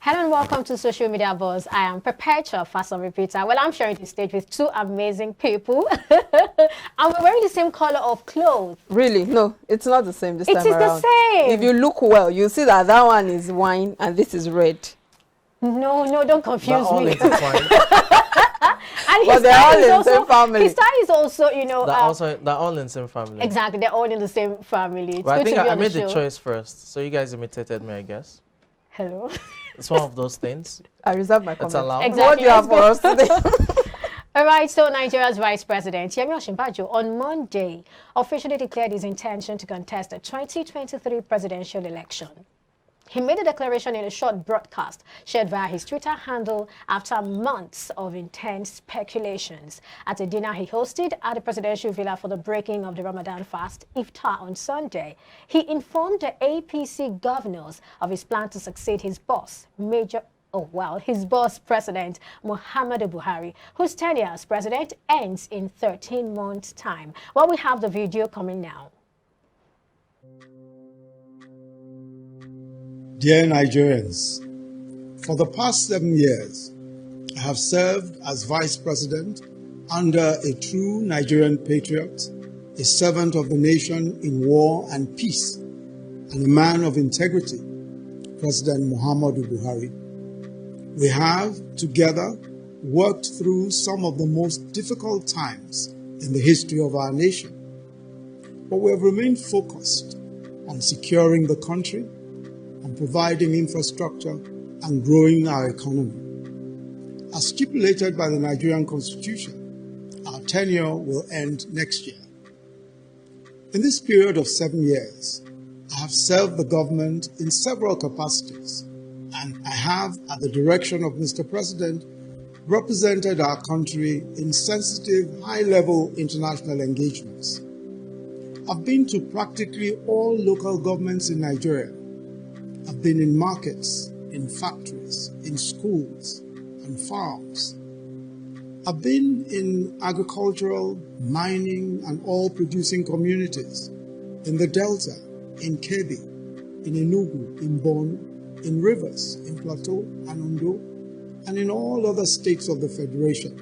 Hello and welcome to Social Media Buzz. I am Perpetual Fast on Repeater. Well, I'm sharing the stage with two amazing people. And we're wearing the same color of clothes. Really? No, it's not the same this time around. It is the same. If you look well, you see that that one is wine and this is red. No, don't confuse me. And but they're all in the same family. His style is also, you know... They're all in the same family. Exactly, they're all in the same family. It's but I think I made the the choice first, so you guys imitated me, I guess. Hello. It's one of those things. I reserve my comment. It's allowed. Exactly. What do you have for us today? All right, so Nigeria's Vice-President Yemi Osinbajo on Monday officially declared his intention to contest the 2023 presidential election. He made the declaration in a short broadcast shared via his Twitter handle after months of intense speculations at a dinner he hosted at the presidential villa for the breaking of the Ramadan fast, Iftar, on Sunday. He informed the APC governors of his plan to succeed his boss, his boss, President Muhammadu Buhari, whose tenure as president ends in 13 months' time. Well, we have the video coming now. Dear Nigerians, for the past 7 years, I have served as Vice President under a true Nigerian patriot, a servant of the nation in war and peace, and a man of integrity, President Muhammadu Buhari. We have, together, worked through some of the most difficult times in the history of our nation. But we have remained focused on securing the country, on providing infrastructure and growing our economy. As stipulated by the Nigerian Constitution, our tenure will end next year. In this period of 7 years, I have served the government in several capacities, and I have, at the direction of Mr. President, represented our country in sensitive, high-level international engagements. I've been to practically all local governments in Nigeria. I've been in markets, in factories, in schools, and farms. I've been in agricultural, mining, and oil-producing communities, in the Delta, in Kebbi, in Enugu, in Borno, in Rivers, in Plateau and Ondo, and in all other states of the Federation,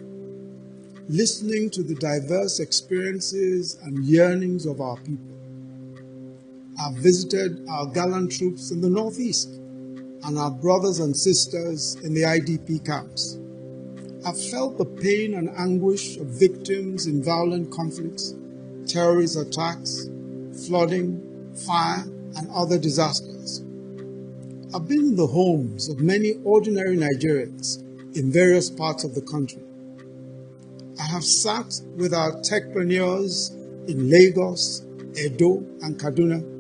listening to the diverse experiences and yearnings of our people. I've visited our gallant troops in the Northeast and our brothers and sisters in the IDP camps. I've felt the pain and anguish of victims in violent conflicts, terrorist attacks, flooding, fire, and other disasters. I've been in the homes of many ordinary Nigerians in various parts of the country. I have sat with our techpreneurs in Lagos, Edo, and Kaduna,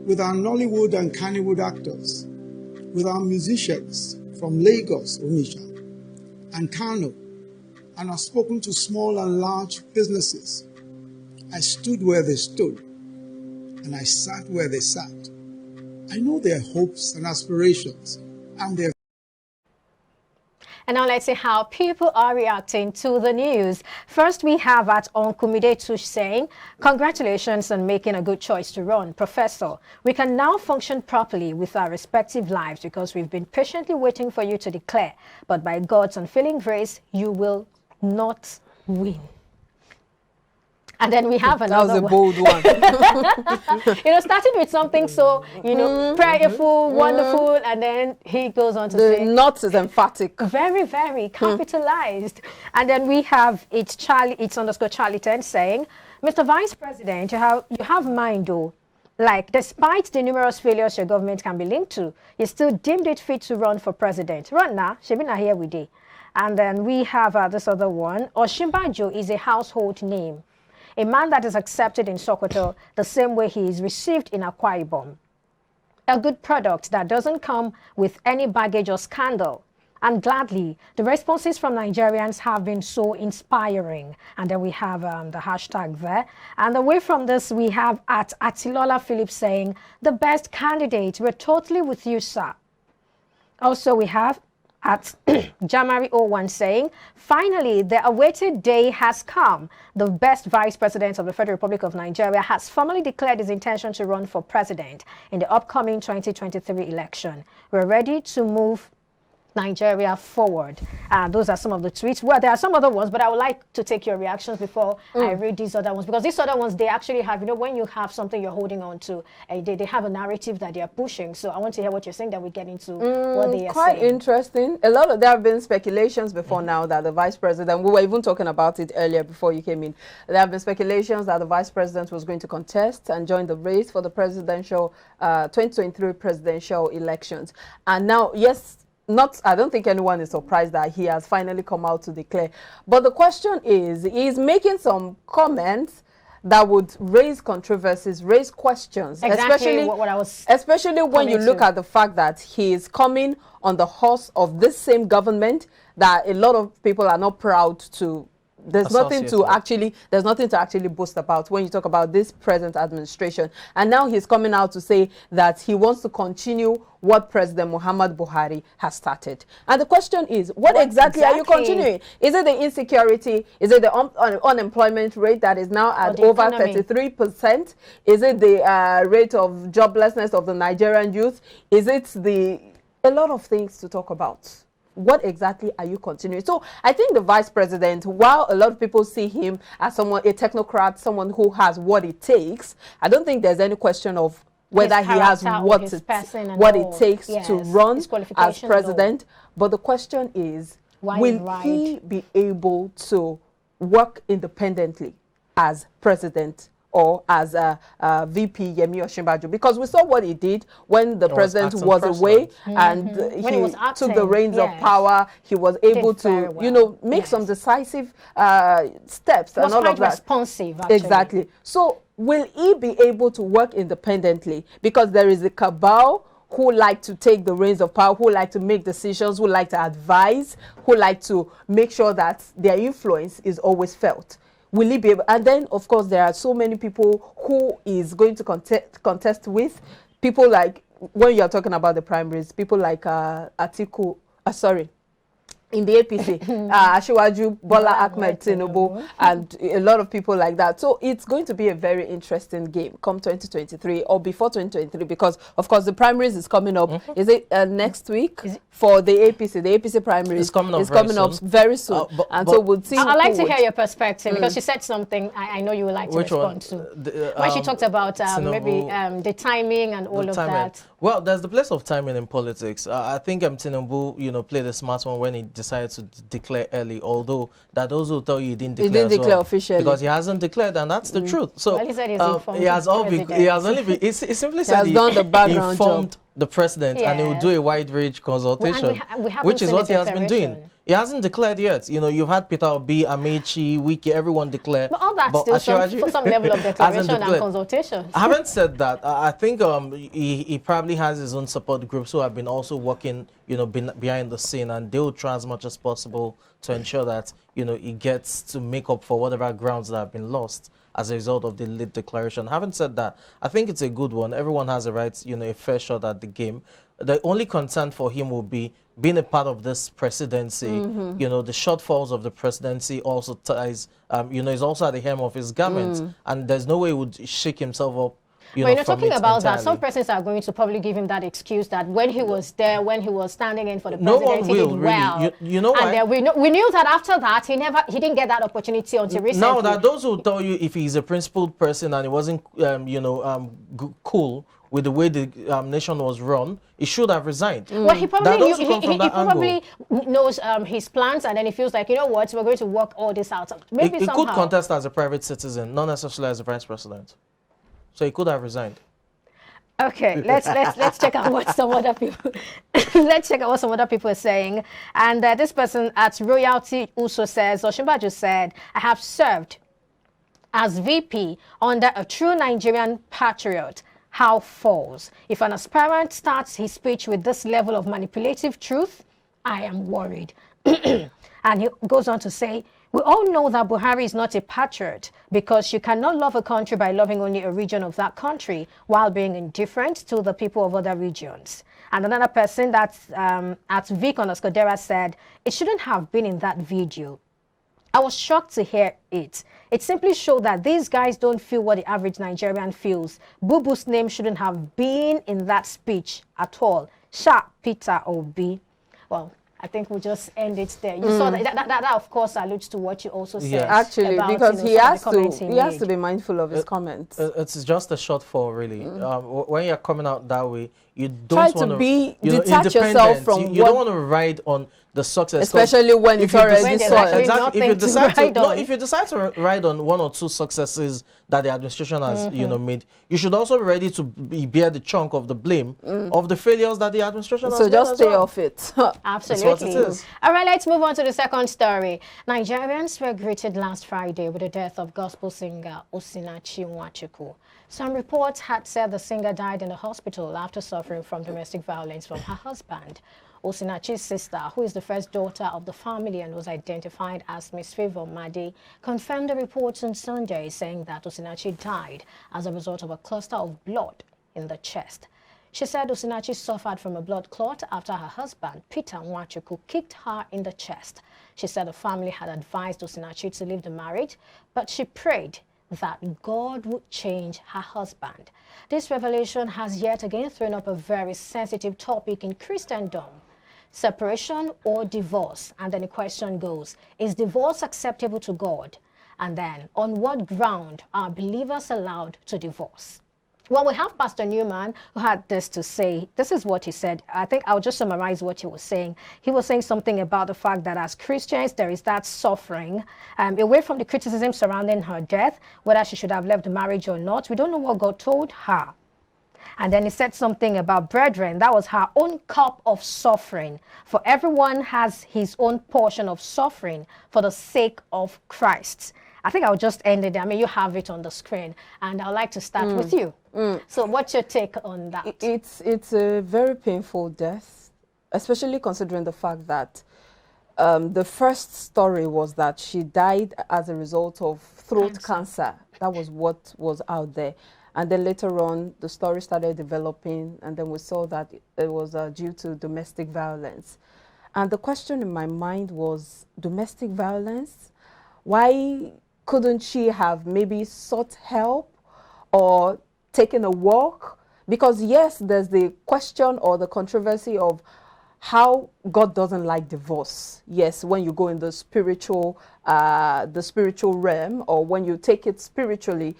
with our Nollywood and Kannywood actors, with our musicians from Lagos, Onitsha, and Kano, and I've spoken to small and large businesses. I stood where they stood, and I sat where they sat. I know their hopes and aspirations, and their... And now let's see how people are reacting to the news. First, we have at Onkumide Tush saying, congratulations on making a good choice to run. Professor, we can now function properly with our respective lives because we've been patiently waiting for you to declare. But by God's unfailing grace, you will not win. And then we have another one. That was a bold one. Starting with something so, prayerful, wonderful, and then he goes on to say... The not is emphatic. Very, very capitalized. And then we have it's _Charlie10 saying, Mr. Vice President, you have mind though. Like, despite the numerous failures your government can be linked to, you still deemed it fit to run for president. Run now, Shebina here with you. And then we have this other one. Osinbajo is a household name. A man that is accepted in Sokoto the same way he is received in Akwa Ibom. A good product that doesn't come with any baggage or scandal. And gladly, the responses from Nigerians have been so inspiring. And then we have the hashtag there. And away from this, we have at Atilola Phillips saying, the best candidate, we're totally with you, sir. Also, we have at Jamari01 saying, finally, the awaited day has come. The best Vice President of the Federal Republic of Nigeria has formally declared his intention to run for president in the upcoming 2023 election. We're ready to move Nigeria forward. Those are some of the tweets. Well, there are some other ones, but I would like to take your reactions before I read these other ones, because these other ones, they actually have, you know, when you have something you're holding on to, they have a narrative that they are pushing. So I want to hear what you're saying, that we get into what they are quite saying. interesting. A lot of there have been speculations before now that the vice president, we were even talking about it earlier before you came in. There have been speculations that the vice president was going to contest and join the race for the presidential 2023 presidential elections. And now, yes, I don't think anyone is surprised that he has finally come out to declare. But the question is, he's making some comments that would raise controversies, raise questions, Exactly what I was especially when you look to. at the fact that he is coming on the horse of this same government that a lot of people are not proud to. There's nothing to actually boast about when you talk about this present administration. And now he's coming out to say that he wants to continue what President Muhammadu Buhari has started. And the question is, what exactly are you continuing? Is it the insecurity? Is it the unemployment rate that is now at over 33%? Is it the rate of joblessness of the Nigerian youth? Is it a lot of things to talk about? What exactly are you continuing? So I think the vice president, while a lot of people see him as a technocrat, someone who has what it takes, I don't think there's any question of whether he has what it takes to run as president. But the question is, will he be able to work independently as president or as VP Yemi Osinbajo? Because we saw what he did when the president was away and he took the reins of power. He was able to, you know, make some decisive steps and all of that. Responsive, actually. Exactly. So will he be able to work independently? Because there is a cabal who like to take the reins of power, who like to make decisions, who like to advise, who like to make sure that their influence is always felt. Will he be able? And then, of course, there are so many people who is going to contest with. People like, when you're talking about the primaries, people like Atiku, in the APC, Asiwaju, Bola Ahmed Tinubu, and a lot of people like that. So it's going to be a very interesting game come 2023 or before 2023, because, of course, the primaries is coming up. Is it next week for the APC? The APC primaries is coming up very soon. And so we'll see. I'd like to hear your perspective, because she said something I know you would like to respond to. When she talked about maybe the timing and all of that. Well, there's the place of timing in politics. I think Tinubu, you know, played a smart one when he decided to declare early, although that those will tell you he didn't declare, officially. Because he hasn't declared, and that's the truth. So well, he said he simply said he informed the president, and he will do a wide range consultation, which is what he has been doing. He hasn't declared yet. You know, you've had Peter Obi, Amici, Wiki, everyone declare. But all that's still some level of declaration and consultation. I haven't said that. I think he probably has his own support groups who have been also working, you know, behind the scene, and they will try as much as possible to ensure that, you know, he gets to make up for whatever grounds that have been lost as a result of the late declaration. Having said that, I think it's a good one. Everyone has a right, you know, a fair shot at the game. The only concern for him will be being a part of this presidency. You know, the shortfalls of the presidency also ties, you know, he's also at the hem of his garments, and there's no way he would shake himself up. But you're talking about that. Some persons are going to probably give him that excuse that when he was there, when he was standing in for the presidency, he did well. Really. You know why? And we knew that after that he didn't get that opportunity until recently. Now that those who tell you if he's a principled person and he wasn't, you know, cool with the way the nation was run, he should have resigned. Well, he probably knows his plans, and then he feels like, you know what, we're going to work all this out. Maybe he could contest as a private citizen, not necessarily as a vice president. So he could have resigned. Okay, let's check out what some other people are saying. And this person at Royalty also says, Osinbajo said, I have served as VP under a true Nigerian patriot. How false. If an aspirant starts his speech with this level of manipulative truth, I am worried. And he goes on to say, we all know that Buhari is not a patriot, because you cannot love a country by loving only a region of that country while being indifferent to the people of other regions. And another person that's at Vic_Dera said, it shouldn't have been in that video. I was shocked to hear it. It simply showed that these guys don't feel what the average Nigerian feels. Bubu's name shouldn't have been in that speech at all. Sha Peter Obi. Well, I think we'll just end it there. You saw that of course alludes to what you also said. Actually, about, because he has to be mindful of his comments. It's just a shortfall, really. When you're coming out that way, you Try don't want to be independent. detach yourself from you don't want to ride on the success, especially when it's already soiled. Exactly. If you decide to ride on one or two successes that the administration has made, you should also be ready to bear the chunk of the blame of the failures that the administration has made. So just stay off it. Absolutely. That's what it is. All right, let's move on to the second story. Nigerians were greeted last Friday with the death of gospel singer Osinachi Nwachukwu. Some reports had said the singer died in the hospital after suffering from domestic violence from her husband. Osinachi's sister, who is the first daughter of the family and was identified as Miss Favor Madi, confirmed the reports on Sunday, saying that Osinachi died as a result of a cluster of blood in the chest. She said Osinachi suffered from a blood clot after her husband, Peter Nwachukwu, kicked her in the chest. She said the family had advised Osinachi to leave the marriage, but she prayed that God would change her husband. This revelation has yet again thrown up a very sensitive topic in Christendom: separation or divorce. And then the question goes, is divorce acceptable to God? And then, on what ground are believers allowed to divorce? Well, we have Pastor Newman, who had this to say. This is what he said. I think I'll just summarize what he was saying. He was saying something about the fact that as Christians, there is that suffering. Away from the criticism surrounding her death, whether she should have left the marriage or not, we don't know what God told her. And then he said something about brethren. That was her own cup of suffering. For everyone has his own portion of suffering for the sake of Christ. I think I'll just end it there. I mean, you have it on the screen. And I'd like to start with you. So what's your take on that? It's a very painful death, especially considering the fact that the first story was that she died as a result of throat cancer. That was what was out there. And then later on, the story started developing, and then we saw that it was due to domestic violence. And the question in my mind was, domestic violence? Why couldn't she have maybe sought help or taken a walk? Because yes, there's the question or the controversy of how God doesn't like divorce. Yes, when you go in the spiritual realm, or when you take it spiritually,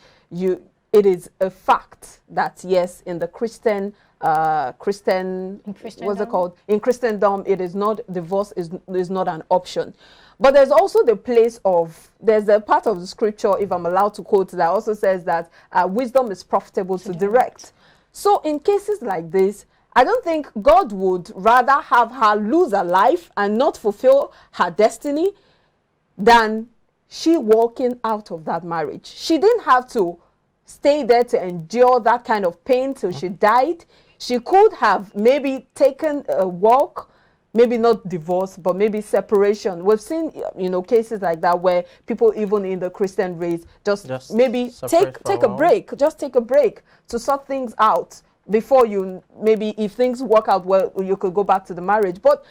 it is a fact that yes, in the Christendom, what's it called? In Christendom, it is not, divorce is not an option. But there's also the place of, there's a part of the scripture, if I'm allowed to quote, that also says that wisdom is profitable to direct. So in cases like this, I don't think God would rather have her lose her life and not fulfill her destiny than she walking out of that marriage. She didn't have to stay there to endure that kind of pain till she died. She could have maybe taken a walk, maybe not divorce, but maybe separation. We've seen, cases like that where people, even in the Christian race, just maybe take a break, just take a break to sort things out before you, maybe if things work out well, you could go back to the marriage. But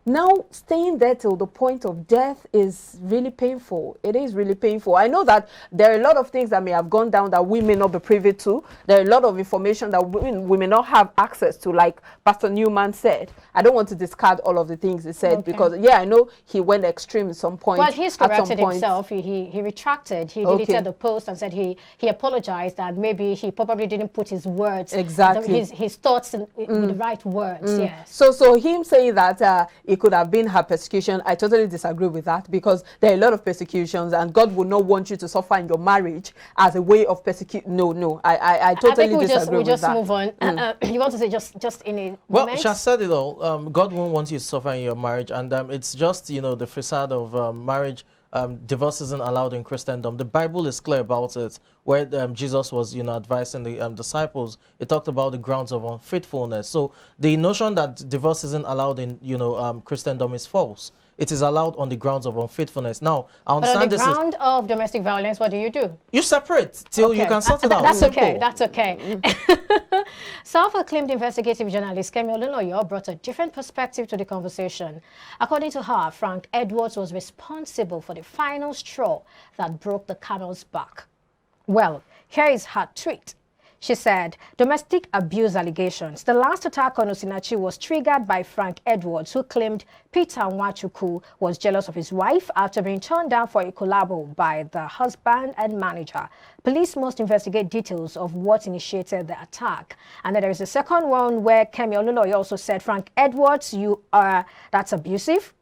now staying there till the point of death is really painful. It is really painful. I know that there are a lot of things that may have gone down that we may not be privy to. There are a lot of information that we may not have access to, like Pastor Newman said. I don't want to discard all of the things he said because, I know he went extreme at some point. Well, he's corrected himself. He retracted. He deleted the post and said he apologized, that maybe he probably didn't put his words, his thoughts in the right words. Yes. So him saying that it could have been her persecution, I totally disagree with that, because there are a lot of persecutions and God would not want you to suffer in your marriage as a way of persecution. No, I totally disagree with that. We'll just move on. You want to say just in a Well, moment? she has said it all. God won't want you to suffer in your marriage, and it's just, the facade of marriage. Divorce isn't allowed in Christendom. The Bible is clear about it. Where Jesus was, advising the disciples, it talked about the grounds of unfaithfulness. So the notion that divorce isn't allowed in, Christendom is false. It is allowed on the grounds of unfaithfulness. Now, I understand this. But on the ground of domestic violence, what do? You separate till you can sort it out. That's okay. That's okay. Self-acclaimed investigative journalist Kemi Olunloyo brought a different perspective to the conversation. According to her, Frank Edwards was responsible for the final straw that broke the camel's back. Well, here is her tweet. She said, domestic abuse allegations. The last attack on Osinachi was triggered by Frank Edwards, who claimed Peter Nwachukwu was jealous of his wife after being turned down for a collabo by the husband and manager. Police must investigate details of what initiated the attack. And then there is a second one where Kemi Oluloye also said, Frank Edwards, that's abusive.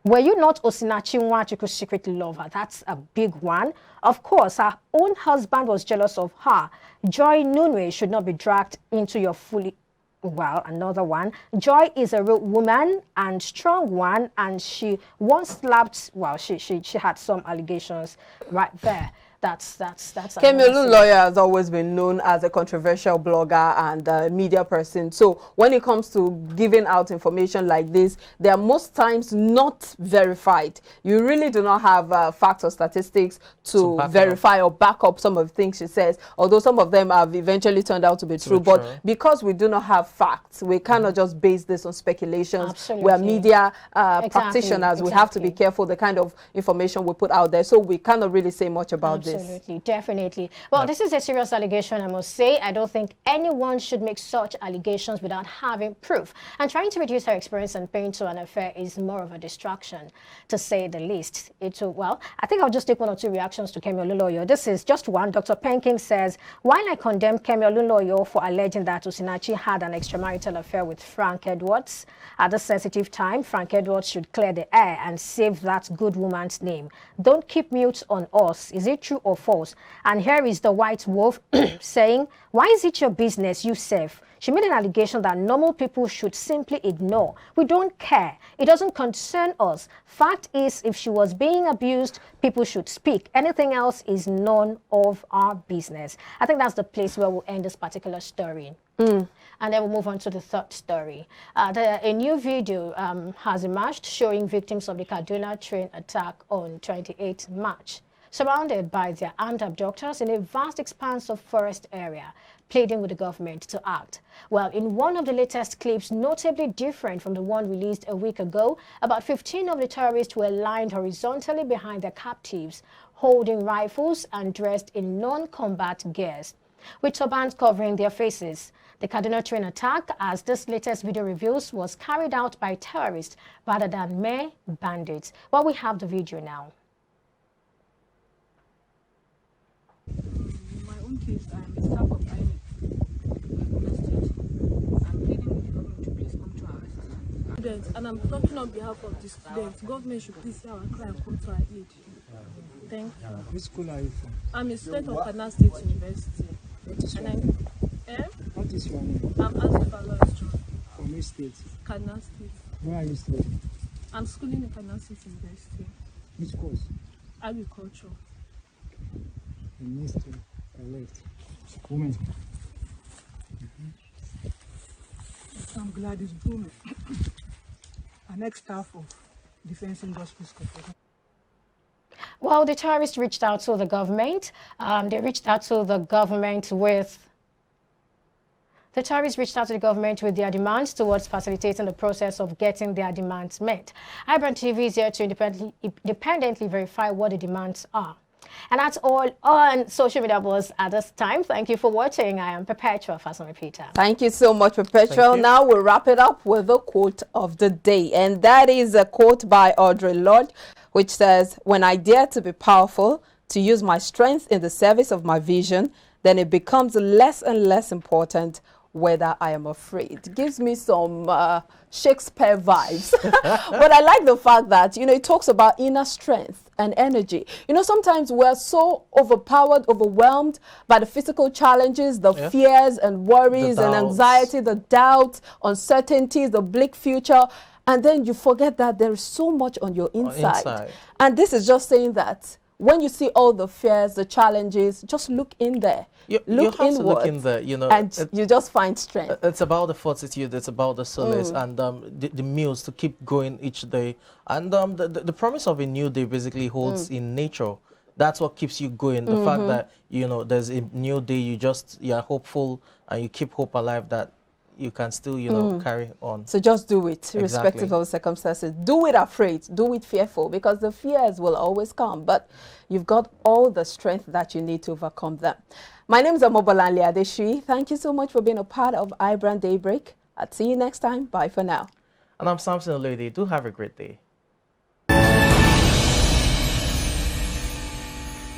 Were you not Osinachi Nwachukwu's secret lover? That's a big one. Of course, her own husband was jealous of her. Joy Nunwe should not be dragged into your fully... Well, another one. Joy is a real woman and strong one, and she once slapped... Well, she had some allegations right there. That's Kemi Oluloye has always been known as a controversial blogger and a media person. So when it comes to giving out information like this, they are most times not verified. You really do not have facts or statistics to verify or back up some of the things she says, although some of them have eventually turned out to be true. But because we do not have facts, we cannot just base this on speculations. Absolutely. We are media practitioners. We have to be careful the kind of information we put out there. So we cannot really say much about this. Absolutely, definitely. Well, this is a serious allegation, I must say. I don't think anyone should make such allegations without having proof. And trying to reduce her experience and pain to an affair is more of a distraction, to say the least. Well, I think I'll just take one or two reactions to Kemi Oluloye. This is just one. Dr. Penking says, while I condemn Kemi Oluloye for alleging that Osinachi had an extramarital affair with Frank Edwards, at this sensitive time, Frank Edwards should clear the air and save that good woman's name. Don't keep mute on us. Is it true or false? And here is the white wolf saying, why is it your business, you self? She made an allegation that normal people should simply ignore. We don't care. It doesn't concern us. Fact is, if she was being abused, people should speak. Anything else is none of our business. I think that's the place where we'll end this particular story. And then we'll move on to the third story. A new video has emerged showing victims of the Kaduna train attack on 28 March. Surrounded by their armed abductors in a vast expanse of forest area, pleading with the government to act. Well, in one of the latest clips, notably different from the one released a week ago, about 15 of the terrorists were lined horizontally behind their captives, holding rifles and dressed in non-combat gears, with turbans covering their faces. The Kaduna train attack, as this latest video reveals, was carried out by terrorists rather than mere bandits. Well, we have the video now. Case, I am a staff of IBrandTV. I'm pleading with the government to please come to our assistance. Students, and I'm talking on behalf of the students. Government should please hear our cry and come to our aid. Thank you. Which school are you from? I'm a student of Kaduna State University. What is your And name? What is your name? I'm Asif John. From which state? Kaduna State. Where are you studying? I'm schooling in Kaduna State University. Which course? Agriculture. In history. Left. Women. I'm glad it's booming. An ex-staff of Defense Industries Corporation. Well, the terrorists reached out to the government. They reached out to the government with... The terrorists reached out to the government with their demands towards facilitating the process of getting their demands met. IBrandTV is here to independently verify what the demands are. And that's all on social media buzz at this time. Thank you for watching. I am Perpetua Fason-Repeater. Thank you so much, Perpetual. Now we'll wrap it up with a quote of the day. And that is a quote by Audre Lorde, which says, when I dare to be powerful, to use my strength in the service of my vision, then it becomes less and less important whether I am afraid. It gives me some Shakespeare vibes. But I like the fact that, you know, it talks about inner strength and energy. You know, sometimes we're so overpowered, overwhelmed by the physical challenges, the fears and worries and anxiety, the doubts, uncertainties, the bleak future. And then you forget that there is so much on your inside. And this is just saying that when you see all the fears, the challenges, just look in there. Look inward, in there, you know, and you just find strength. It's about the fortitude, it's about the solace and the meals to keep going each day. And the promise of a new day basically holds in nature. That's what keeps you going. The fact that, you know, there's a new day, you're hopeful and you keep hope alive that you can still, you know, carry on. So just do it, irrespective of circumstances. Do it afraid, do it fearful, because the fears will always come, but you've got all the strength that you need to overcome them. My name is Omobolanle Adeshi. Thank you so much for being a part of IBrand Daybreak. I'll see you next time. Bye for now. And I'm Samson Olede. Do have a great day.